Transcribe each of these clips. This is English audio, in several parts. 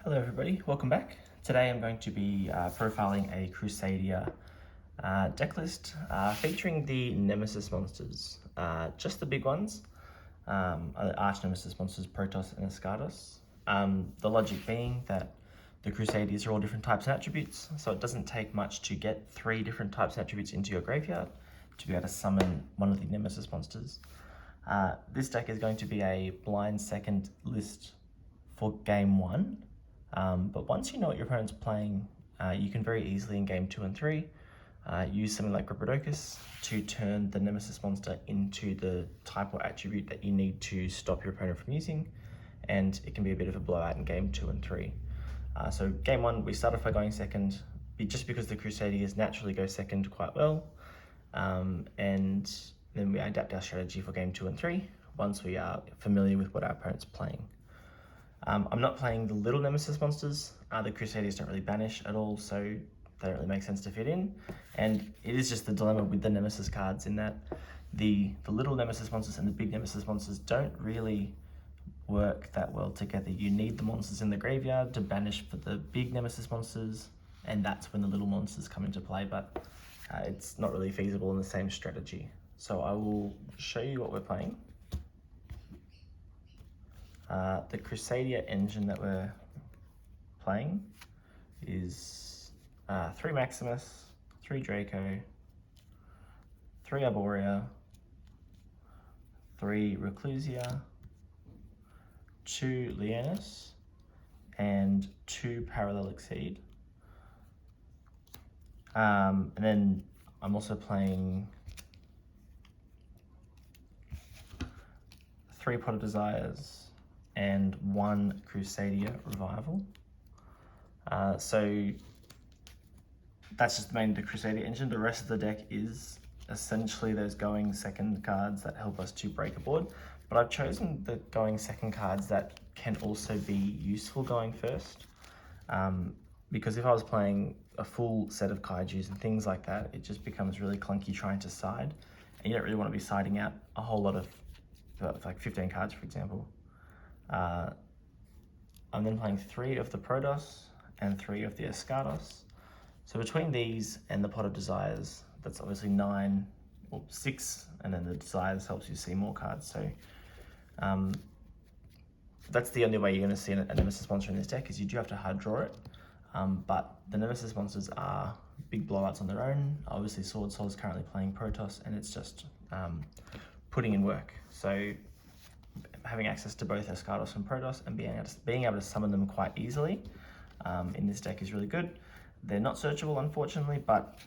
Hello everybody, welcome back. Today I'm going to be profiling a Crusadia deck list featuring the Nemesis monsters, just the big ones, Arch Nemesis monsters, Protoss and Escardos. The logic being that the Crusadias are all different types and attributes, so it doesn't take much to get 3 different types and attributes into your graveyard to be able to summon one of the Nemesis monsters. This deck is going to be a blind second list for game 1. But once you know what your opponent's playing, you can very easily in game 2 and 3 use something like Gripodocus to turn the Nemesis monster into the type or attribute that you need to stop your opponent from using, and it can be a bit of a blowout in game 2 and 3. So game 1, we start off by going second, just because the Crusadias naturally go second quite well, and then we adapt our strategy for game 2 and 3 once we are familiar with what our opponent's playing. I'm not playing the little Nemesis monsters. The Crusadias don't really banish at all, so they don't really make sense to fit in. And it is just the dilemma with the Nemesis cards in that the little Nemesis monsters and the big Nemesis monsters don't really work that well together. You need the monsters in the graveyard to banish for the big Nemesis monsters, and that's when the little monsters come into play, but it's not really feasible in the same strategy. So I will show you what we're playing. The Crusadia engine that we're playing is 3 Maximus, 3 Draco, 3 Arborea, 3 Reclusia, 2 Leonis, and 2 Parallel Exceed. And then I'm also playing 3 Pot of Desires and 1 Crusadia Revival. So that's just the Crusadia engine. The rest of the deck is essentially those going second cards that help us to break a board. But I've chosen the going second cards that can also be useful going first. Because if I was playing a full set of kaijus and things like that, it just becomes really clunky trying to side. And you don't really want to be siding out a whole lot of, like 15 cards, for example. I'm then playing 3 of the Protoss and 3 of the Escardos. So between these and the Pot of Desires, that's obviously 9 or 6, and then the Desires helps you see more cards. So that's the only way you're going to see a Nemesis monster in this deck, is you do have to hard draw it. But the Nemesis monsters are big blowouts on their own. Obviously Sword Soul is currently playing Protoss, and it's just putting in work. So having access to both Escardos and Protoss and being able to summon them quite easily in this deck is really good. They're not searchable, unfortunately, but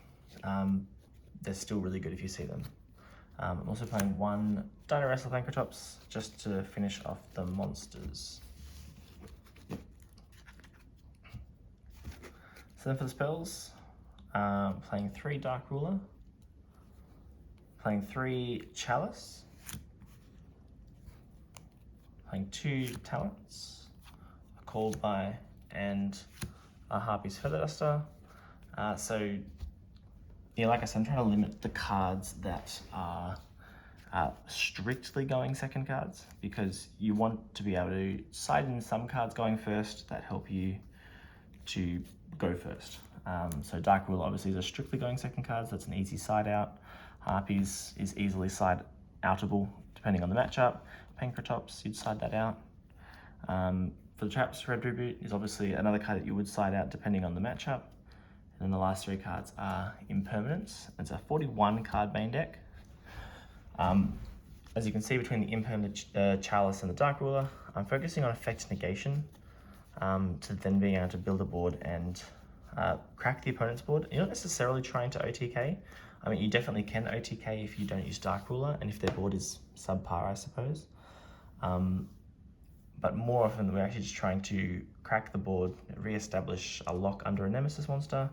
they're still really good if you see them. I'm also playing 1 Dino Wrestler Pankratops just to finish off the monsters. So then for the spells, playing 3 Dark Ruler, playing 3 Chalice, playing 2 Talents, a Called By, and a Harpy's Feather Duster. So, yeah, like I said, I'm trying to limit the cards that are strictly going second cards, because you want to be able to side in some cards going first that help you to go first. So Dark Ruler obviously is a strictly going second cards, that's an easy side out. Harpies is easily side outable depending on the matchup. Pankratops, you'd side that out. For the traps, Red Reboot is obviously another card that you would side out depending on the matchup. And then the last 3 cards are Impermanence. It's a 41 card main deck. As you can see, between the Impermanent, Chalice and the Dark Ruler, I'm focusing on effect negation to then being able to build a board and crack the opponent's board. You're not necessarily trying to OTK. I mean, you definitely can OTK if you don't use Dark Ruler and if their board is subpar, I suppose. But more often we're actually just trying to crack the board, re-establish a lock under a Nemesis monster,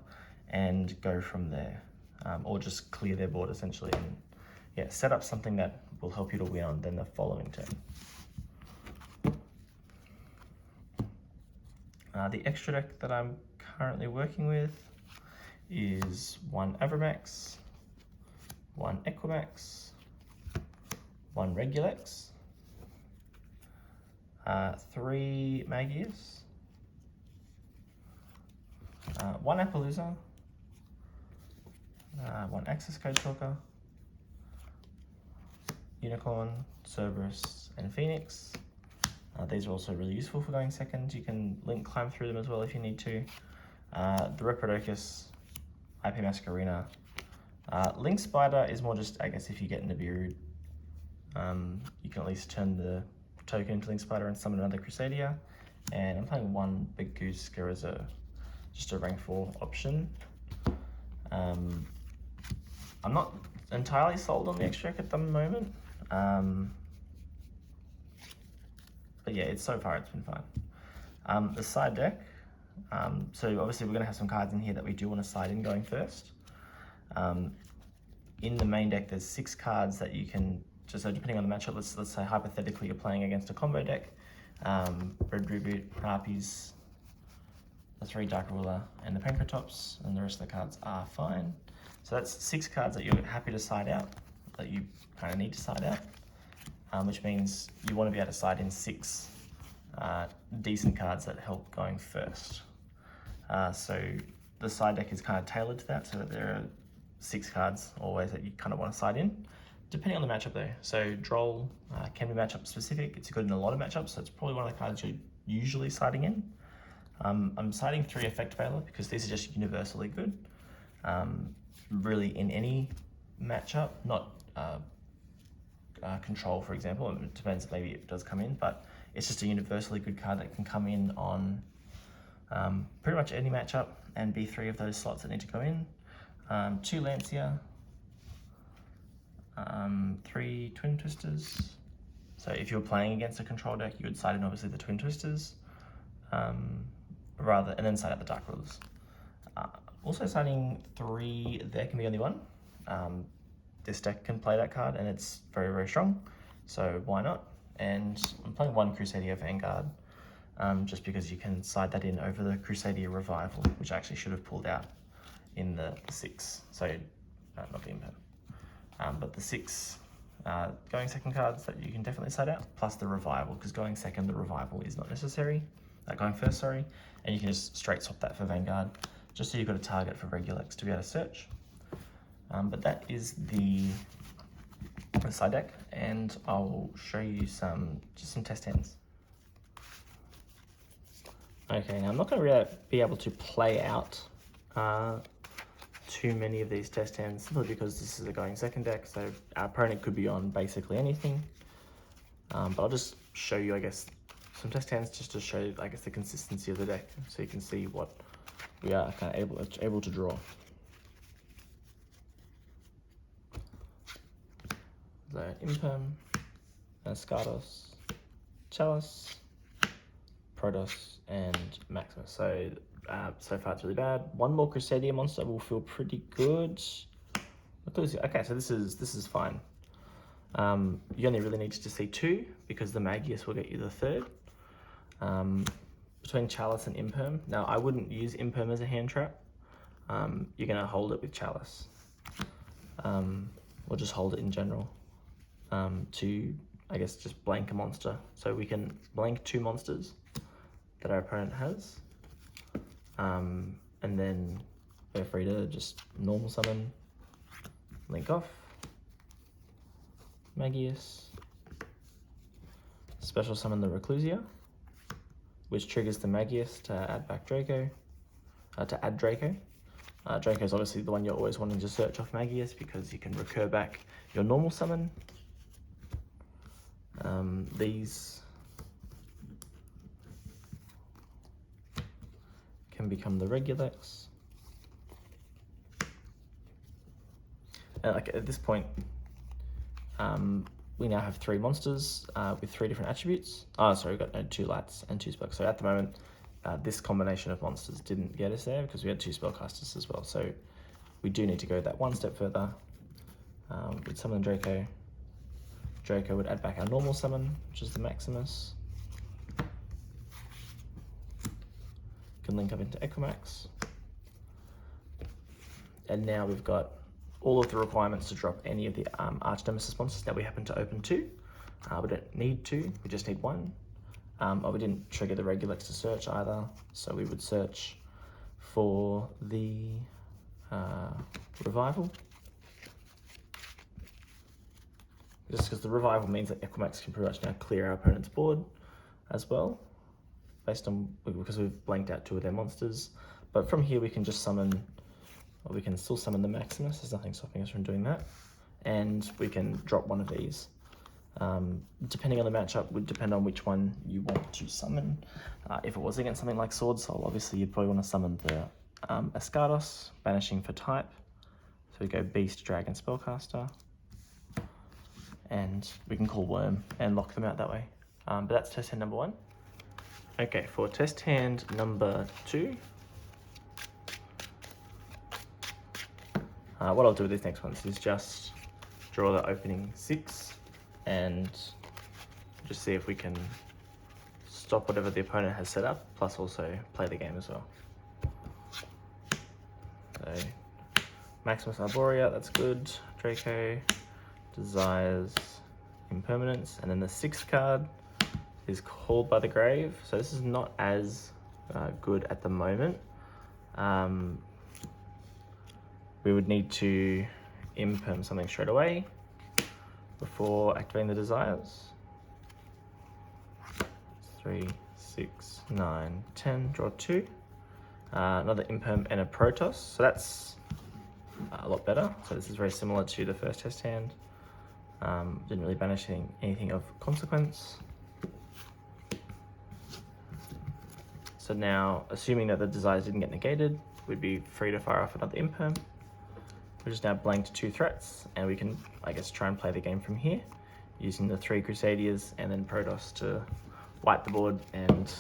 and go from there. Or just clear their board essentially, and yeah, set up something that will help you to win on then the following turn. The extra deck that I'm currently working with is 1 Avramax, 1 Equimax, 1 Regulex, 3 Magius, one Appaloosa, one Access Code Talker, Unicorn, Cerberus, and Phoenix. These are also really useful for going second. You can link climb through them as well if you need to. The Reprodocus, IP Masquerina. Link Spider is more just, I guess, if you get into Beirut, you can at least turn the token into Link Spider and summon another Crusadia. And I'm playing one Big Goose as just a rank 4 option. I'm not entirely sold on the extra deck at the moment. But yeah, so far it's been fine. The side deck, so obviously we're going to have some cards in here that we do want to side in going first. In the main deck, there's 6 cards that you can, just so depending on the matchup, let's say hypothetically you're playing against a combo deck, Red Reboot, Harpies, the 3 Dark Ruler, and the Pankratops, and the rest of the cards are fine. So that's 6 cards that you're happy to side out, that you kind of need to side out, which means you want to be able to side in 6 decent cards that help going first. So the side deck is kind of tailored to that, so that there are 6 cards always that you kind of want to side in, depending on the matchup though. So Droll can be matchup specific. It's good in a lot of matchups, so it's probably one of the cards you're usually siding in. I'm siding 3 Effect Veiler because these are just universally good. Really in any matchup, not Control, for example. It depends, maybe it does come in, but it's just a universally good card that can come in on pretty much any matchup and be 3 of those slots that need to go in. 2 Lancia, 3 Twin Twisters. So if you're playing against a Control deck, you would side in obviously the Twin Twisters, and then side out the Dark Rulers. Also siding 3, there can be only 1. This deck can play that card and it's very, very strong, so why not? And I'm playing 1 Crusadia Vanguard, just because you can side that in over the Crusadia Revival, which I actually should have pulled out in the 6, so not the Imperm. But the 6 going second cards that you can definitely side out, plus the Revival, because going second, the Revival is not necessary, going first, sorry, and you can just straight swap that for Vanguard, just so you've got a target for Regulex to be able to search. But that is the side deck, and I'll show you just some test hands. Okay, now I'm not going to really be able to play out too many of these test hands, simply because this is a going second deck, so our opponent could be on basically anything. But I'll just show you, I guess, some test hands just to show, I guess, the consistency of the deck, so you can see what we are kind of able to draw. So Imperm, Skardos, Chalice, Protoss, and Maximus. So so far it's really bad. 1 more Crusadia monster will feel pretty good. Okay, so this is fine. You only really need to see 2 because the Magius will get you the 3rd. Between Chalice and Imperm. Now I wouldn't use Imperm as a hand trap. You're gonna hold it with Chalice, or just hold it in general. To, I guess, just blank a monster. So we can blank 2 monsters that our opponent has, and then we're free to just normal summon, link off, Magius, special summon the Reclusia, which triggers the Magius to add back Draco, Draco is obviously the one you're always wanting to search off Magius because you can recur back your normal summon. These can become the Regulex. And at this point, we now have 3 monsters with 3 different attributes. Oh, sorry, we've got 2 lights and 2 spells. So at the moment, this combination of monsters didn't get us there because we had 2 spellcasters as well. So we do need to go that 1 step further. With summon Draco. Draco would add back our normal summon, which is the Maximus. Can link up into Equimax. And now we've got all of the requirements to drop any of the Arch Nemesis monsters that we happen to open 2. We don't need 2, we just need 1. We didn't trigger the Regulex to search either, so we would search for the revival. Just because the revival means that Equimax can pretty much now clear our opponent's board as well, because we've blanked out 2 of their monsters. But from here we can just summon, or we can still summon the Maximus. There's nothing stopping us from doing that. And we can drop one of these. Depending on the matchup would depend on which one you want to summon. If it was against something like Sword Soul, obviously you'd probably want to summon the Escardos, banishing for type. So we go Beast, Dragon, Spellcaster. And we can call Worm and lock them out that way. But that's test hand number 1. Okay, for test hand number 2, what I'll do with these next ones is just draw the opening 6 and just see if we can stop whatever the opponent has set up, plus also play the game as well. So Maximus Arborea, that's good. Draco, Desires, Impermanence, and then the 6th card is Called by the Grave. So this is not as good at the moment. We would need to imperm something straight away before activating the Desires. 3, 6, 9, 10, draw 2. Another imperm and a Protoss, so that's a lot better. So this is very similar to the first test hand. Didn't really banish anything of consequence. So now, assuming that the Desires didn't get negated, we'd be free to fire off another imperm. We're just now blanked 2 threats, and we can, I guess, try and play the game from here, using the 3 Crusadias and then Protoss to wipe the board and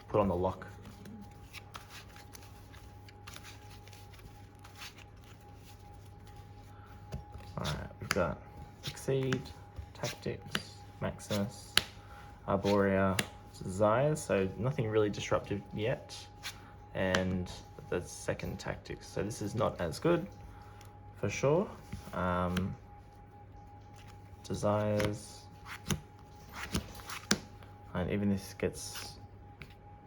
put on the lock. Alright, we've got Exceed, Tactics, Maximus, Arborea, Desires, so nothing really disruptive yet, and the 2nd Tactics, so this is not as good for sure. Desires, and even if this gets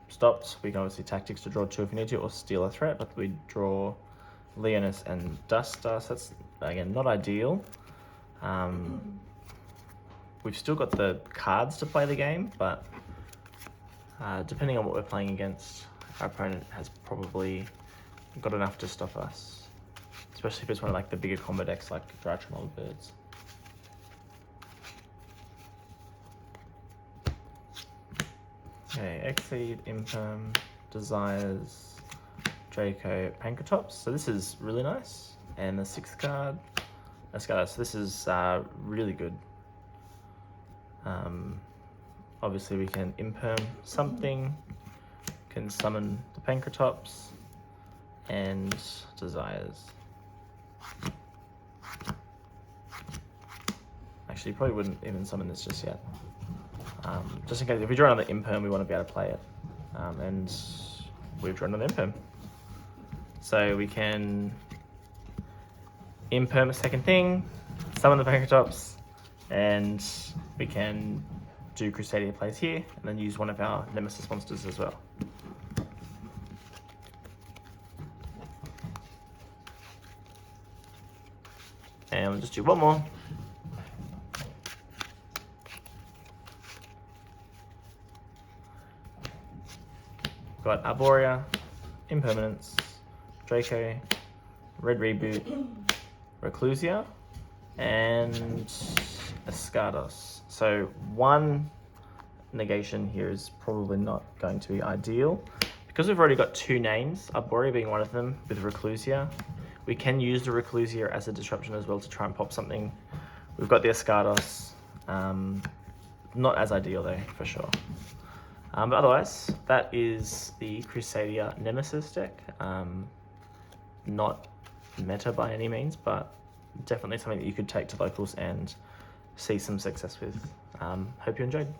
stopped, we can obviously Tactics to draw 2 if we need to, or steal a threat, but we draw Leonis and Duster, so that's again not ideal. We've still got the cards to play the game, but depending on what we're playing against, our opponent has probably got enough to stop us, especially if it's one of like the bigger combo decks like Drytron Birds. Okay, Exceed, Imperm, Desires, Draco, Pankratops. So this is really nice. And the 6th card, Escardos. So this is really good. Obviously we can Imperm something, can summon the Pankratops and Desires. Actually, probably wouldn't even summon this just yet. Just in case, if we draw another Imperm, we want to be able to play it. And we've drawn another Imperm. So we can Imperm a 2nd thing, summon the Pankratops, and we can do Crusadia plays here, and then use one of our Nemesis monsters as well. And we'll just do one more. Got Arborea, Impermanence, Draco, Red Reboot, Reclusia, and Escardos. So 1 negation here is probably not going to be ideal. Because we've already got 2 names, Arborea being one of them, with Reclusia, we can use the Reclusia as a disruption as well to try and pop something. We've got the Escardos, not as ideal though, for sure. But otherwise, that is the Crusadia Nemesis deck. Not meta by any means, but definitely something that you could take to locals and see some success with. Hope you enjoyed.